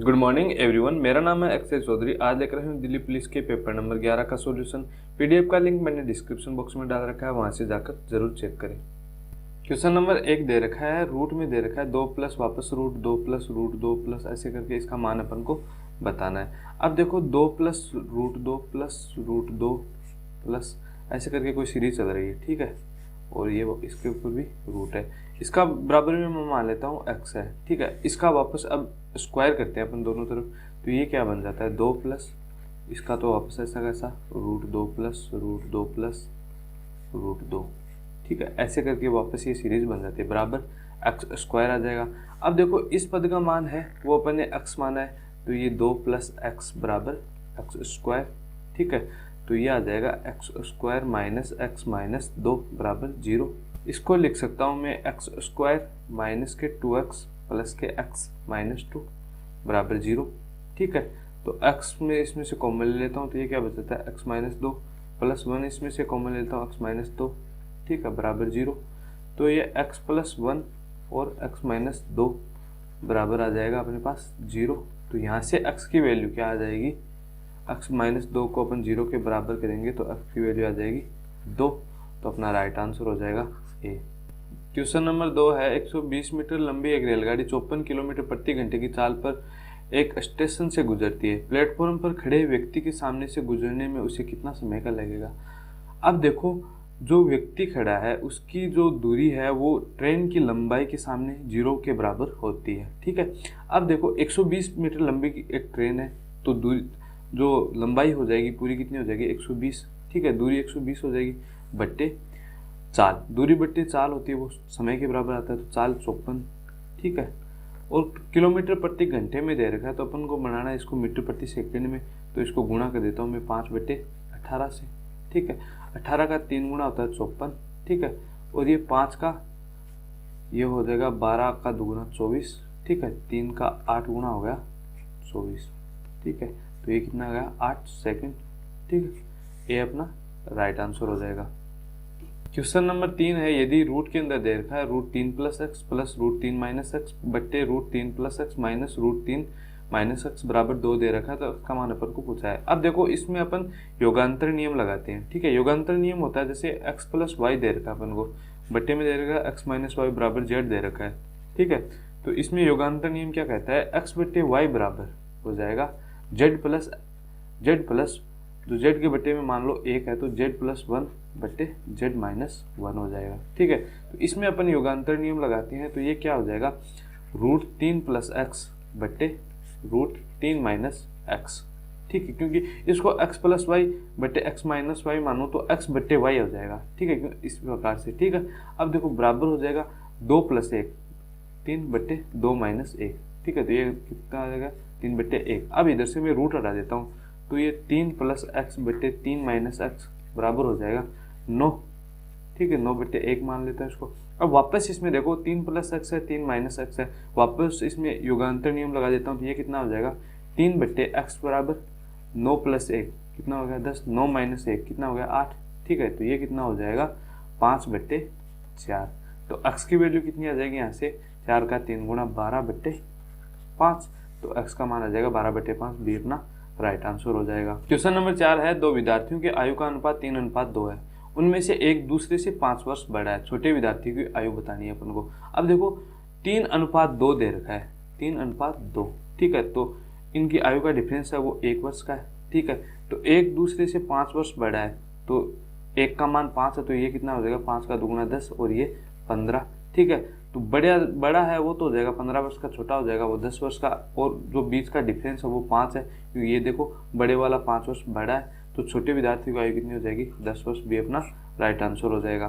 Good morning everyone, मेरा नाम है अक्षय चौधरी। आज लेकर हूँ दिल्ली पुलिस के पेपर नंबर 11 का सॉल्यूशन। पीडीएफ का लिंक मैंने डिस्क्रिप्शन बॉक्स में डाल रखा है, वहां से जाकर जरूर चेक करें। क्वेश्चन नंबर 1 दे रखा है, रूट में दे रखा है 2 प्लस वापस रूट 2 प्लस रूट 2 प्लस ऐसे करके इसका मान अपन को बताना है। अब देखो 2 plus root 2 plus root 2 plus ऐसे करके कोई सीरीज चल रही है, ठीक है, और ये इसके ऊपर भी रूट है। इसका बराबर में मैं मान लेता हूँ x है, ठीक है। इसका वापस अब स्क्वायर करते हैं अपन दोनों तरफ, तो ये क्या बन जाता है 2 प्लस इसका तो वापस ऐसा कैसा root 2 plus root 2 plus root 2, ठीक है। ऐसे करके वापस ये सीरीज बन जाती है, बराबर x स्क्वायर आ जाएगा। अब देखो इस पद का मान है वो अपन ने x माना है, तो ये 2 प्लस एक्स बराबर x स्क्वायर, ठीक है। तो ये आ जाएगा x square minus x minus 2 बराबर 0। इसको लिख सकता हूँ मैं एक्स स्क्वायर माइनस के 2x प्लस के x माइनस 2 बराबर 0, ठीक है। तो x में इसमें से कॉमन ले लेता हूँ, तो ये क्या बचता है x माइनस 2 प्लस 1 इसमें से कॉमन ले लेता हूँ x माइनस 2, ठीक है, बराबर 0। तो ये x प्लस 1 और x माइनस 2 बराबर आ जाएगा अपने पास 0। तो यहाँ से x की वैल्यू क्या आ जाएगी, x माइनस 2 को अपन 0 के बराबर करेंगे तो x की वैल्यू आ जाएगी 2। तो अपना राइट आंसर हो जाएगा ए। क्वेश्चन नंबर 2 है, 120 मीटर लंबी एक रेलगाड़ी 54 किलोमीटर प्रति घंटे की चाल पर एक स्टेशन से गुजरती है। प्लेटफॉर्म पर खड़े व्यक्ति के सामने से गुजरने में उसे कितना समय का लगेगा। अब देखो जो व्यक्ति खड़ा है उसकी जो दूरी है वो ट्रेन की लंबाई के सामने 0 के बराबर होती है, ठीक है। अब देखो 120 मीटर लंबी एक ट्रेन है, तो दूरी जो लंबाई हो जाएगी पूरी कितनी हो जाएगी 120, ठीक है। दूरी 120 हो जाएगी बट्टे चाल, दूरी बट्टे चाल होती है वो समय के बराबर आता है, तो चाल 54, ठीक है। और किलोमीटर प्रति घंटे में दे रखा है, तो अपन को बनाना है इसको मीटर प्रति सेकंड में, तो इसको गुणा कर देता हूँ मैं 5/18 से, ठीक है। 18 का 3 गुना होता है 54, ठीक है। और ये 5 का ये हो जाएगा 12 का 2 गुना 24, ठीक है। 3 का 8 गुना हो गया 24, ठीक है। तो ये कितना आ गया 8 सेकंड, ठीक है। ये अपना राइट आंसर हो जाएगा। क्वेश्चन नंबर 3 है, यदि रूट के अंदर दे रखा है root 3 plus x plus root 3 minus x बट्टे root 3 plus x minus root 3 minus x बराबर 2 दे रखा है, तो इसका मान अपन को पूछा है। अब देखो इसमें अपन योगांतर नियम लगाते हैं, ठीक है। योगांतर नियम होता है जैसे एक्स प्लस वाई दे रखा है अपन को, बट्टे में दे रखा है एक्स माइनस वाई बराबर जेड दे रखा है, ठीक है। तो इसमें योगांतर नियम क्या कहता है, एक्स बट्टे वाई बराबर हो जाएगा जेड प्लस जो जेड के बट्टे में मान लो 1 है, तो जेड प्लस 1 बट्टे जेड माइनस 1 हो जाएगा, ठीक है। तो इसमें अपन योगांतर नियम लगाते हैं, तो ये क्या हो जाएगा रूट 3 प्लस एक्स बट्टे रूट 3 माइनस एक्स, ठीक है। क्योंकि इसको x प्लस वाई बट्टे एक्स माइनस वाई मानो तो x बट्टे वाई हो जाएगा, ठीक है, इस प्रकार से, ठीक है। अब देखो बराबर हो जाएगा 2 प्लस 1 3 बट्टे 2 माइनस 1, ठीक है। तो ये कितना आ जाएगा 3 बट्टे 1। अब इधर से मैं रूट हटा देता हूँ, तो ये 3 प्लस एक्स बट्टे 3 माइनस एक्स बराबर हो जाएगा 9, ठीक है। 9 बट्टे 1 मान लेता है इसको। अब वापस इसमें देखो 3 प्लस एक्स है 3 माइनस एक्स है, वापस इसमें योगांतर नियम लगा देता हूँ, तो ये कितना हो जाएगा 3 बट्टे एक्स बराबर 9 प्लस 1 कितना हो गया 10, 9 माइनस 1 कितना हो गया 8, ठीक है। तो ये कितना हो जाएगा 5 बट्टे 4। तो एक्स की वैल्यू कितनी आ जाएगी यहाँ से 4 का 3 गुना 12 बट्टे 5, तो एक्स का मान आ जाएगा 12 बट्टे 5, बी अपना राइट आंसर हो जाएगा। क्वेश्चन नंबर 4 है, 2 विद्यार्थियों के आयु का अनुपात 3:2 है, उनमें से एक दूसरे से 5 वर्ष बड़ा है। छोटे विद्यार्थी की आयु बतानी है अपन को। अब देखो 3:2 दे रखा है, 3:2, ठीक है। तो इनकी आयु का डिफरेंस है वो 1 वर्ष का है, ठीक है। तो एक दूसरे से 5 वर्ष बड़ा है, तो एक का मान 5 है, तो ये कितना हो जाएगा 5 का 2 गुना 10 और ये 15, ठीक है। तो बड़ा है वो तो हो जाएगा 15 वर्ष का, छोटा हो जाएगा वो 10 वर्ष का, और जो बीच का डिफरेंस है वो 5 है, क्योंकि ये देखो बड़े वाला 5 वर्ष बड़ा है, तो छोटे विद्यार्थी की आयु कितनी हो जाएगी 10 वर्ष, भी अपना राइट आंसर हो जाएगा।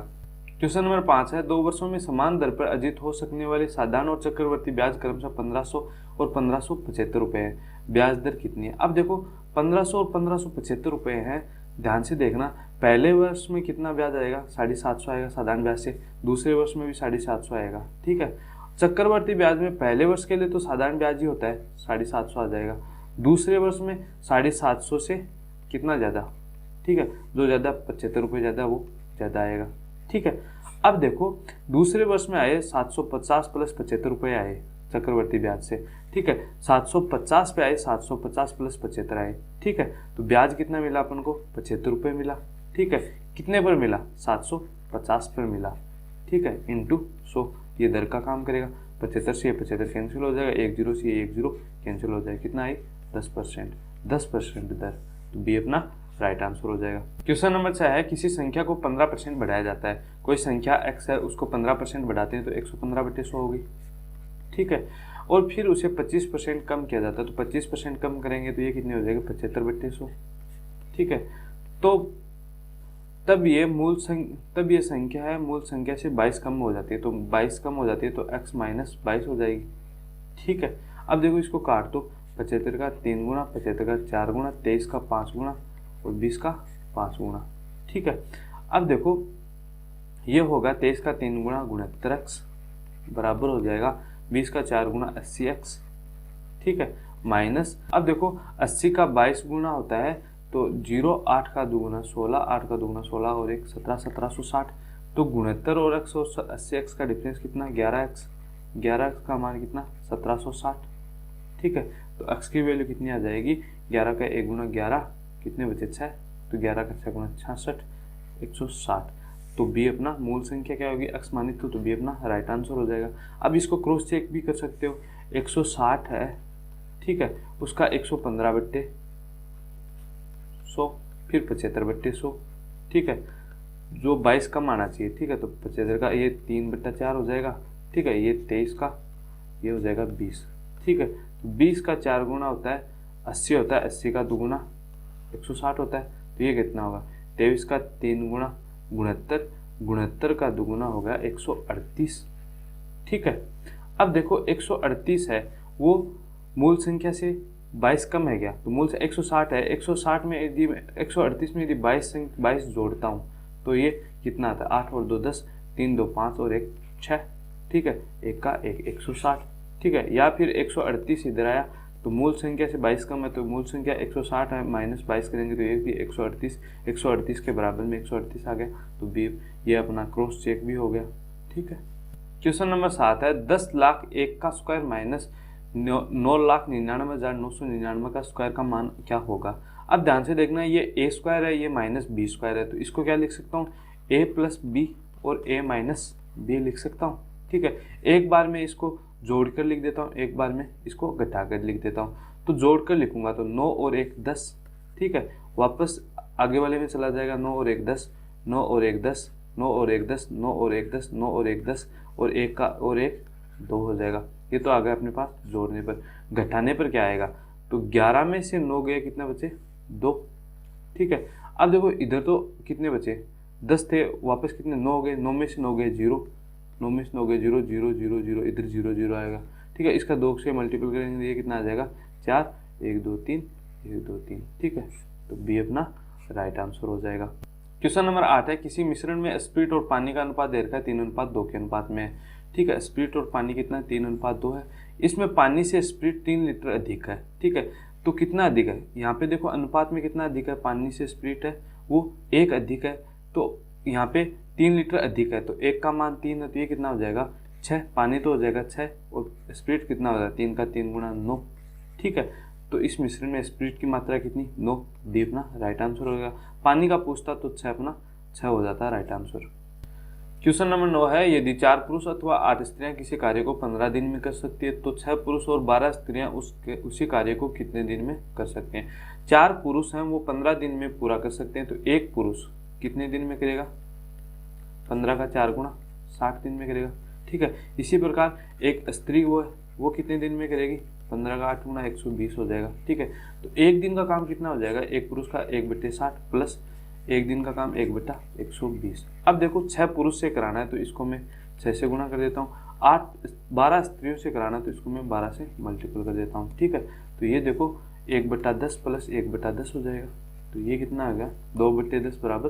क्वेश्चन नंबर 5 है, 2 वर्षों में समान दर पर अर्जित हो सकने वाले साधारण और चक्रवर्ती ब्याज क्रमशः 1500 और 1575 रुपए है, ब्याज दर कितनी है। अब देखो 1500 और 1575 रुपए है, ध्यान से देखना, पहले वर्ष में कितना ब्याज आएगा 750 आएगा साधारण ब्याज से, दूसरे वर्ष में भी 750 आएगा, ठीक है। चक्रवर्ती ब्याज में पहले वर्ष के लिए तो साधारण ब्याज ही होता है 750 आ जाएगा, दूसरे वर्ष में 750 से कितना ज़्यादा, ठीक है, जो ज़्यादा 75 रुपये ज़्यादा वो ज़्यादा आएगा, ठीक है। अब देखो दूसरे वर्ष में आए 750 प्लस 75 रुपये आए चक्रवर्ती ब्याज से, ठीक है। 750 पे आए, 750 प्लस 75 आए, ठीक है। तो ब्याज कितना मिला अपन को, 75 रुपये मिला, ठीक है। कितने पर मिला, 750 पर मिला, ठीक है, इंटू 100, ये दर का काम करेगा। 75 से 75 कैंसिल हो जाएगा, 10 से 10 कैंसिल हो जाएगा, कितना आई 10%, 10% दर। तो बी अपना राइट आंसर हो जाएगा। क्वेश्चन नंबर 6 है, किसी संख्या को 15% बढ़ाया जाता है। कोई संख्या x है, उसको 15% बढ़ाते हैं तो 115/100 होगी, ठीक है। और फिर उसे 25% कम किया जाता है, तो 25% कम करेंगे तो ये कितनी हो जाएगी, 75/100, ठीक है। तो तब ये संख्या है मूल संख्या से 22 कम हो जाती है, तो 22 कम हो जाती है तो x माइनस 22 हो जाएगी, ठीक है। अब देखो इसको काट दो, 75 का 3 गुना, 75 का 4 गुना, 23 का 5 गुना और 20 का 5 गुना, ठीक है। अब देखो ये होगा 23 का 3 गुना 69x बराबर हो जाएगा 20 का 4 गुना 80x, ठीक है, माइनस, अब देखो 80 का 22 गुना होता है तो 0, 8 का 2 गुना 16, 8 का 2 गुना 16 और 1 17, 1760, तो 69 और x और 80x का डिफरेंस कितना, 11x, 11x का मान कितना 1760, ठीक है। तो x की वैल्यू कितनी आ जाएगी, 11 का 1 गुना 11 कितने बचे 6, तो 11 का 6 गुना 66, 160। तो बी अपना मूल संख्या क्या होगी, x मानित तो बी अपना राइट आंसर हो जाएगा। अब इसको क्रॉस चेक भी कर सकते हो, 160 है, ठीक है, उसका 115/100, फिर 75/100, ठीक है, जो 22 कम आना चाहिए, ठीक है। तो 75 का ये 3/4 हो जाएगा, ठीक है, ये 23 का ये हो जाएगा 20, ठीक है। तो 20 का 4 गुना होता है 80 होता है, 80 का 2 गुना 160 होता है, तो ये कितना होगा, 23 का 3 गुना 69, 69 का 2 गुना होगा 138, ठीक है। अब देखो 138 है, वो मूल संख्या से 22 कम है क्या, तो मूल से 160 है, 160 में यदि 138 में यदि 22 जोड़ता हूँ तो ये कितना आता है, 8 और 2 10, 3 2 5 और 1 6, ठीक है, 1 का 1 160, ठीक है। या फिर 138 इधर आया तो मूल संख्या से 22 कम है, तो मूल संख्या 160 है, माइनस 22 करेंगे तो ये भी 138 के बराबर में 138 आ गया, तो बी ये अपना क्रॉस चेक भी हो गया, ठीक है। क्वेश्चन नंबर 7 है, 10 लाख 1 का स्क्वायर माइनस 9,99,999 का स्क्वायर का मान क्या होगा। अब ध्यान से देखना, ये a स्क्वायर है, ये माइनस बी स्क्वायर है, तो इसको क्या लिख सकता हूँ, a प्लस बी और a माइनस बी लिख सकता हूँ, ठीक है। एक बार में इसको जोड़कर लिख देता हूँ, एक बार में इसको घटाकर लिख देता हूँ। तो जोड़कर लिखूंगा तो 9 और 1 10, ठीक है, वापस आगे वाले में चला जाएगा, 9 और 1 10, 9 और 1 10, 9 और 1 10, 9 और 1 10, 9 और 1 10 और 1 का और 1 2 हो जाएगा। ये तो आ गया अपने पास जोड़ने पर। घटाने पर क्या आएगा, तो 11 में से 9 गए, कितना बचे 2, ठीक है। अब देखो इधर तो कितने बचे 10 थे, वापस कितने 9 हो गए, 9 में से 9 गए 0, 9 में से 9 गए 0 0 0 0, इधर 0 0 आएगा, ठीक है। इसका 2 से मल्टीपल करेंगे ये कितना आ जाएगा 4, 1 2 3 1 2 3, ठीक है। तो बी अपना राइट आंसर हो जाएगा। क्वेश्चन नंबर 8 है, किसी मिश्रण में स्पिरिट और पानी का अनुपात दे रखा है 3:2 के अनुपात में है, ठीक है। स्पिरिट और पानी कितना 3:2 है, इसमें पानी से स्पिरिट 3 लीटर अधिक है, ठीक है। तो कितना अधिक है, यहाँ पे देखो अनुपात में कितना अधिक है, पानी से स्पिरिट है वो 1 अधिक है, तो यहाँ पे 3 लीटर अधिक है, तो 1 का मान 3 है, तो ये कितना हो जाएगा 6, पानी तो हो जाएगा 6 और स्पिरिट कितना हो जाएगा 3 का 3 गुना 9, ठीक है। तो इस मिश्रण में स्पिरिट की मात्रा कितनी 9, डी अपना राइट आंसर होगा। पानी का पूछता तो 6 अपना 6 हो जाता है राइट आंसर। क्वेश्चन नंबर 9 है, यदि 4 पुरुष अथवा 8 स्त्रियां किसी कार्य को 15 दिन में कर सकती है तो 6 पुरुष और 12 स्त्रियां उसी कार्य को कितने दिन में कर सकते हैं। 4 पुरुष हैं वो 15 दिन में पूरा कर सकते हैं, तो एक पुरुष कितने दिन में करेगा, 15 का 4 गुना 60 दिन में करेगा, ठीक है। इसी प्रकार एक स्त्री वो कितने दिन में करेगी, 15 का 8 गुना 120 हो जाएगा, ठीक है। तो एक दिन का काम कितना हो जाएगा, एक पुरुष का 1/60 प्लस एक दिन का काम 1/120। अब देखो 6 पुरुष से कराना है तो इसको मैं 6 से गुना कर देता हूँ, 12 स्त्रियों से कराना तो इसको मैं 12 से मल्टीपल कर देता हूँ, ठीक है। तो ये देखो 1/10 प्लस 1/10 हो जाएगा, तो ये कितना आ गया 2/10 बराबर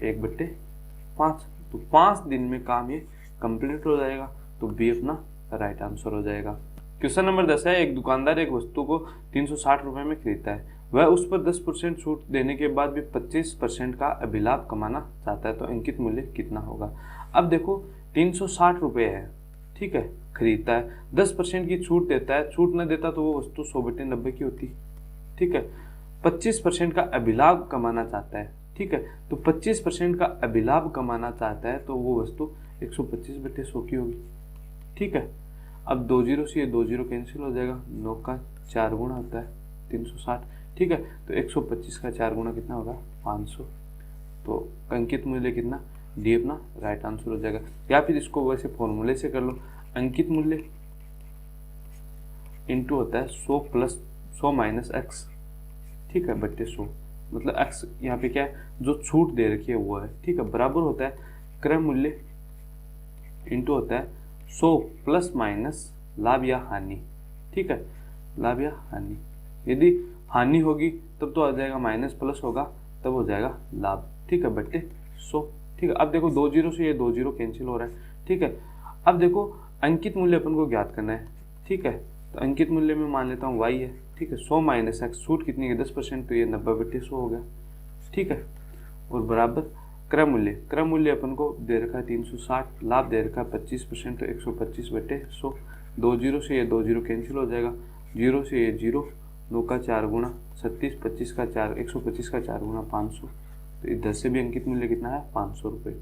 1/5, तो 5 दिन में काम ये कंप्लीट हो जाएगा, तो बी अपना राइट आंसर हो जाएगा। क्वेश्चन नंबर 10 है, एक दुकानदार एक वस्तु को 360 रुपये में खरीदता है, वह उस पर 10% छूट देने के बाद भी 25% का अभिलाभ कमाना चाहता है, तो अंकित मूल्य कितना होगा। अब देखो 360 रुपये है, ठीक है, खरीदता है, 10% की छूट देता है, छूट न देता तो वो वस्तु 100/90 की होती, ठीक है। 25% का अभिलाभ कमाना चाहता है, ठीक है, तो 25% का अभिलाभ कमाना चाहता है तो वो वस्तु 125/100 की होगी, ठीक है। अब 2 जीरो से ये 2 जीरो कैंसिल हो जाएगा, 9 का 4 गुना होता है 360, ठीक है, तो 125 का 4 गुना कितना होगा 500, तो अंकित मूल्य कितना, डी अपना राइट आंसर हो जाएगा। या फिर इसको वैसे फॉर्मूले से कर लो, अंकित मूल्य इंटू होता है 100 माइनस एक्स, ठीक है, बट्टे 100, मतलब एक्स यहाँ पे क्या है जो छूट दे रखी है वो है, ठीक है, बराबर होता है क्रय मूल्य इंटू होता है 100 प्लस माइनस लाभ या हानि, ठीक है, लाभ या हानि, यदि हानि होगी तब तो आ जाएगा माइनस, प्लस होगा तब हो जाएगा लाभ, ठीक है, बट्टे 100, ठीक है। अब देखो 2 जीरो से ये 2 जीरो कैंसिल हो रहा है, ठीक है। अब देखो अंकित मूल्य अपन को ज्ञात करना है, ठीक है, तो अंकित मूल्य में मान लेता हूँ y है, ठीक है, 100 माइनस एक्स, छूट कितनी है 10%, तो ये 90/100 हो गया, ठीक है, और बराबर क्रय मूल्य अपन को दे रखा है 360, लाभ दे रखा है 25%, तो 125/100, 2 जीरो से ये 2 जीरो कैंसिल हो जाएगा, 0 से ये 0, 9 का 4 गुना 36, 25 का 4, 125 का 4 गुना 500, तो इधर से भी अंकित मूल्य कितना है 500 रुपये।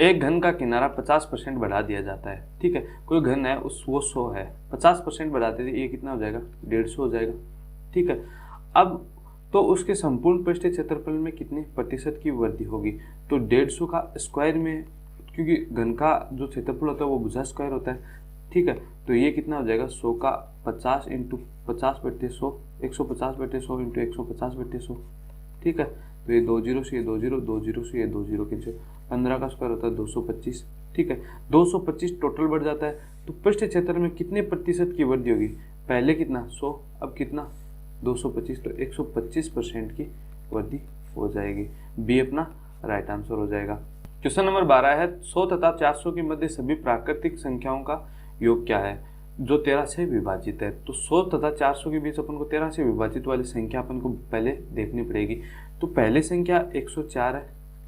एक घन का किनारा 50% बढ़ा दिया जाता है, ठीक है, कोई घन है वो 100 है, 50% बढ़ाते थे ये कितना हो जाएगा 150 हो जाएगा, ठीक है। अब तो उसके संपूर्ण पृष्ठीय क्षेत्रफल में कितने प्रतिशत की वृद्धि होगी, तो 150 का स्क्वायर में, क्योंकि घन का जो क्षेत्रफल होता है वो भुजा स्क्वायर होता है, ठीक है, तो ये कितना हो जाएगा 100 का 50 इंटू 50/100, 150/100 इंटू 150/100, ठीक है, तो ये 2 जीरो से ये 2 जीरो, 2 जीरो से ये 2 जीरो कैंसिल, 15 का स्क्वायर होता है 225, ठीक है, 225 टोटल बढ़ जाता है, तो पृष्ठ क्षेत्र में कितने प्रतिशत की वृद्धि होगी, पहले कितना 100, अब कितना 225, तो 125% की वृद्धि हो जाएगी, बी अपना राइट आंसर हो जाएगा। क्वेश्चन नंबर 12 है 100 तथा 400 के मध्य सभी प्राकृतिक संख्याओं का योग क्या है, जो 13 से विभाजित है, तो 100 तथा 400 के बीच अपन को 13 से विभाजित वाली संख्या अपन को पहले देखनी पड़ेगी, तो पहली संख्या 104 है,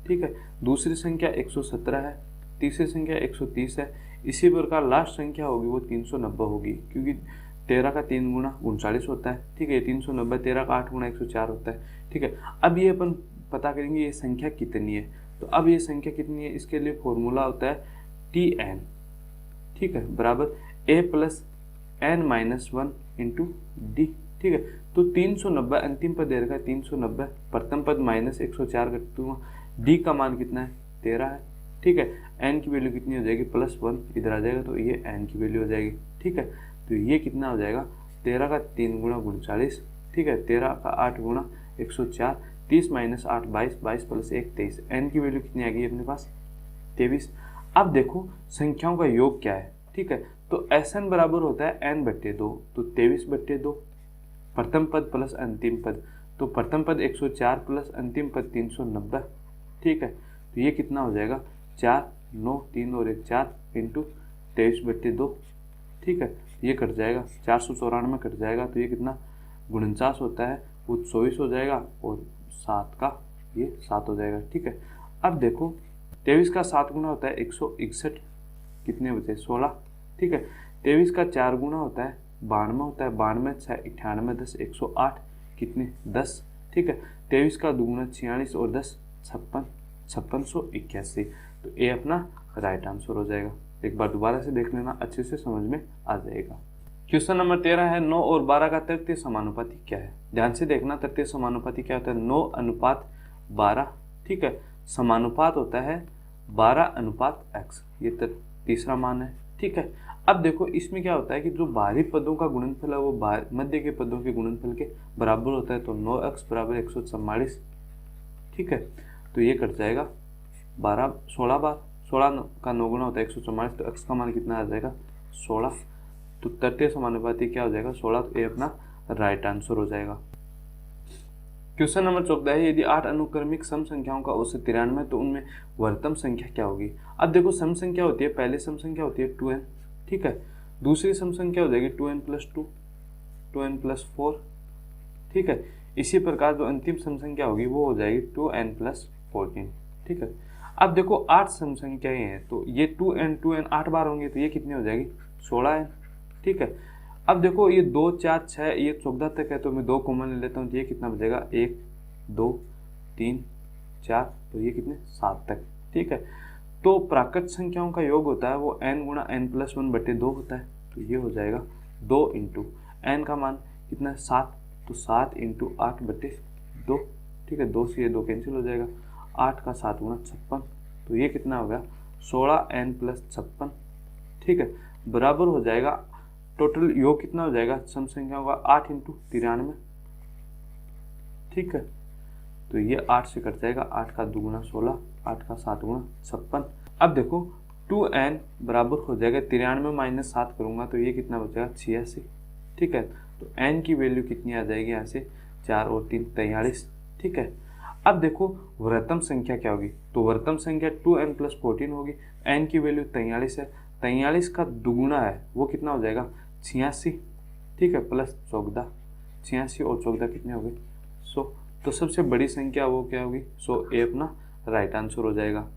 ठीक है, दूसरी संख्या 117 है, तीसरी संख्या 130 है, इसी प्रकार लास्ट संख्या होगी वो 390 होगी, क्योंकि 13 का 3 गुना 39 होता है, ठीक है, 390, 13 का 8 गुना 104 होता है, ठीक है। अब ये अपन पता करेंगे ये संख्या कितनी है, तो अब ये संख्या कितनी है, इसके लिए फॉर्मूला होता है Tn, ठीक है, बराबर a plus n minus 1 into D, ठीक है, तो 390 अंतिम पद दे रखा है 390, प्रथम पद माइनस 104 कर दूंगा, डी का मान कितना है 13 है, ठीक है, n की वैल्यू कितनी हो जाएगी +1, इधर आ जाएगा तो ये n की वैल्यू हो जाएगी, ठीक है, तो ये कितना हो जाएगा 13 का 3 गुना 39, ठीक है, 13 का 8 गुना 104, 30 माइनस 8 22, 22 प्लस 1 23, n की वैल्यू कितनी आ गई अपने पास 23। अब देखो संख्याओं का योग क्या है, ठीक है, तो Sn बराबर होता है n/2, तो 23/2, प्रथम पद प्लस अंतिम पद, तो प्रथम पद 104 प्लस अंतिम पद 390, ठीक है, तो ये कितना हो जाएगा 4 9 3 और 1 4 इंटू 23/2, ठीक है, ये कट जाएगा 494 कट जाएगा, तो ये कितना 49 होता है, वो 24 हो जाएगा, और 7 का ये 7 हो जाएगा, ठीक है। अब देखो 23 का 7 गुना होता है 161, कितने बचे 16, ठीक है, 23 का 4 गुना होता है 92 होता है, 92 6 98 10 108, कितने 10, ठीक है, 23 का दुगुना 46 और 10 56, 5681, तो ए अपना राइट आंसर हो जाएगा। एक बार दोबारा से देख लेना, अच्छे से समझ में आ जाएगा। क्वेश्चन नंबर 13 है 9 और 12 का तृतीय समानुपाती क्या है, ध्यान से देखना, तृतीय समानुपाती क्या होता है 9:12, ठीक है, समानुपात होता है 12:x, ये तीसरा मान है, ठीक है। अब देखो इसमें क्या होता है कि जो बाहरी पदों का गुणनफल है वो मध्य के पदों के गुणनफल के बराबर होता है, तो 9x बराबर 144, ठीक है, तो ये कट जाएगा 16 बार, 16 का 9 गुना होता है 144, तो x का मान कितना आ जाएगा 16, तो तृतीय समानुपाती क्या हो जाएगा 16, तो ये अपना राइट आंसर हो जाएगा। क्वेश्चन नंबर 14 है यदि 8 अनुक्रमिक सम संख्याओं का औसत 93 तो उनमें वर्तम संख्या क्या होगी। अब देखो सम संख्या होती है, पहले सम संख्या होती है 2n, ठीक है, दूसरी सम संख्या हो जाएगी 2n+2, 2n+4, ठीक है, इसी प्रकार जो अंतिम सम संख्या होगी वो हो जाएगी 2n+14, ठीक है। अब देखो 8 सम संख्याएं हैं, तो ये 2n 8 बार होंगे, तो ये कितनी हो जाएगी 16n। ठीक है, अब देखो ये 2 4 6 ये 14 तक है, तो मैं 2 कॉमन ले लेता हूँ, तो ये कितना बचेगा 1 2 3 4, तो ये कितने 7 तक। ठीक है, तो प्राकृत संख्याओं का योग होता है वो n गुणा n+1/2 होता है, तो ये हो जाएगा 2 इंटू n का मान कितना है 7, तो 7 इंटू 8/2। ठीक है, 2 से ये 2 कैंसिल हो जाएगा, 8 का 7 गुणा 56, तो ये कितना हो गया 16n+56। ठीक है, बराबर हो जाएगा, टोटल योग कितना हो जाएगा सम संख्याओं का 8 इंटू 93। ठीक है, तो ये 8 से कट जाएगा, 8 का 2 गुणा 16, 8 का 7 गुणा 56। अब देखो 2n बराबर हो जाएगा 93 माइनस 7 करूंगा, तो ये कितना बचेगा 86। ठीक है, तो n की वैल्यू कितनी आ जाएगी यहाँ से 4 और 3 43। ठीक है, अब देखो वृहत्तम संख्या क्या होगी, तो वृहत्तम संख्या 2n+14 होगी, n की वैल्यू 43 है, 43 का दुगुना है वो कितना हो जाएगा 86। ठीक है, प्लस 14, 86 और 14 कितने हो गए 100, तो सबसे बड़ी संख्या वो क्या होगी 100, ए अपना राइट आंसर हो जाएगा।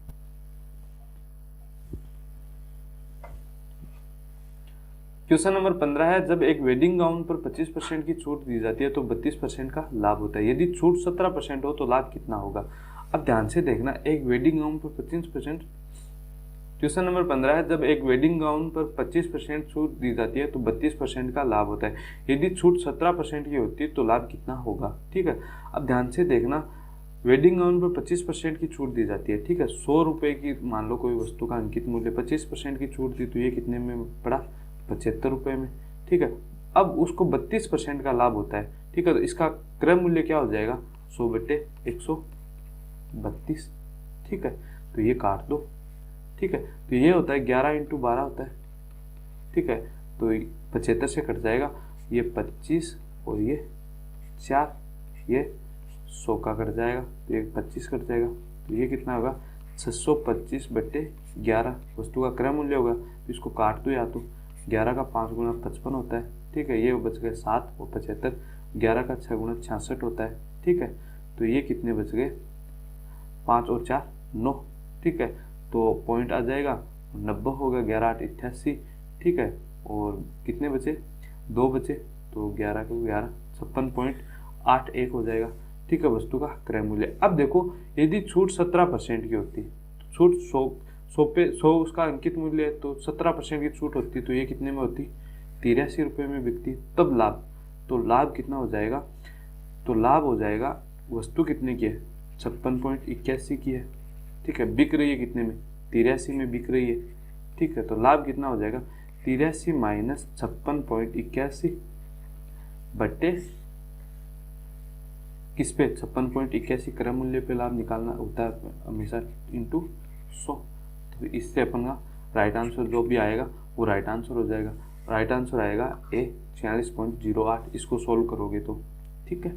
क्वेश्चन नंबर 15 है, जब एक वेडिंग गाउन पर 25% की छूट दी जाती है तो 32% का लाभ होता है, यदि छूट 17% हो तो लाभ कितना होगा। अब ध्यान से देखना, एक वेडिंग गाउन पर 25%, क्वेश्चन नंबर 15 है, जब एक वेडिंग गाउन पर 25% छूट दी जाती है तो 32% का लाभ होता है, यदि छूट 17% की होती है तो लाभ कितना होगा। ठीक है, अब ध्यान से देखना, वेडिंग गाउन पर 25% की छूट दी जाती है। ठीक है, 100 रुपये की मान लो कोई वस्तु का अंकित मूल्य, 25% की छूट दी तो ये कितने में पड़ा 75 रुपये में। ठीक है, अब उसको 32% का लाभ होता है। ठीक है, तो इसका क्रय मूल्य क्या हो जाएगा 100/132। ठीक है, तो ये काट दो। ठीक है, तो ये होता है 11 इंटू 12 होता है। ठीक है, तो 75 से कट जाएगा, ये 25 और ये 4, ये 100 का कट जाएगा, तो ये 25 कट जाएगा, तो ये कितना होगा 625/11 वस्तु का क्रय मूल्य होगा। तो इसको काट दो, या तो 11 का 5 गुणा 55 होता है। ठीक है, ये बच गए 7 और 75, 11 का 6 गुणा 66 होता है। ठीक है, तो ये कितने बच गए 5 और 4 9। ठीक है, तो पॉइंट आ जाएगा 90 होगा, 11 8 88। ठीक है, और कितने बचे 2 बचे, तो 11 को 11 56.81 हो जाएगा। ठीक है, वस्तु का क्रय मूल्य। अब देखो यदि छूट 17% की होती, तो छूट 100 पे 100 उसका अंकित मूल्य है, तो 17% की छूट होती, तो ये कितने में होती 83 रुपये में बिकती, तब लाभ, तो लाभ कितना हो जाएगा, तो लाभ हो जाएगा वस्तु कितने की है 56.81 की है। ठीक है, बिक रही है कितने में 83 में बिक रही है। ठीक है, तो लाभ कितना हो जाएगा 83 माइनस 56.81 बट्टे किस पे 56.81 क्रय मूल्य पे लाभ निकालना होता है हमेशा इंटू 100। तो इससे अपन का राइट आंसर जो भी आएगा वो राइट आंसर हो जाएगा। राइट आंसर आएगा ए 46.08, इसको सोल्व करोगे तो। ठीक है,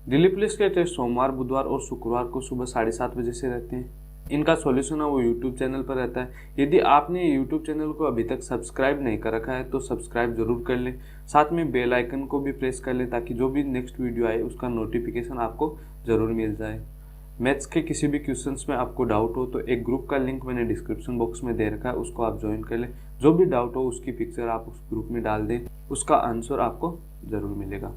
दिल्ली पुलिस के टेस्ट सोमवार बुधवार और शुक्रवार को सुबह 7:30 बजे से रहते हैं। इनका सॉल्यूशन है वो यूट्यूब चैनल पर रहता है। यदि आपने यूट्यूब चैनल को अभी तक सब्सक्राइब नहीं कर रखा है तो सब्सक्राइब जरूर कर लें, साथ में बेल आइकन को भी प्रेस कर लें ताकि जो भी नेक्स्ट वीडियो आए उसका नोटिफिकेशन आपको ज़रूर मिल जाए। मैथ्स के किसी भी क्वेश्चंस में आपको डाउट हो तो एक ग्रुप का लिंक मैंने डिस्क्रिप्शन बॉक्स में दे रखा है, उसको आप ज्वाइन कर लें। जो भी डाउट हो उसकी पिक्चर आप उस ग्रुप में डाल दें, उसका आंसर आपको ज़रूर मिलेगा।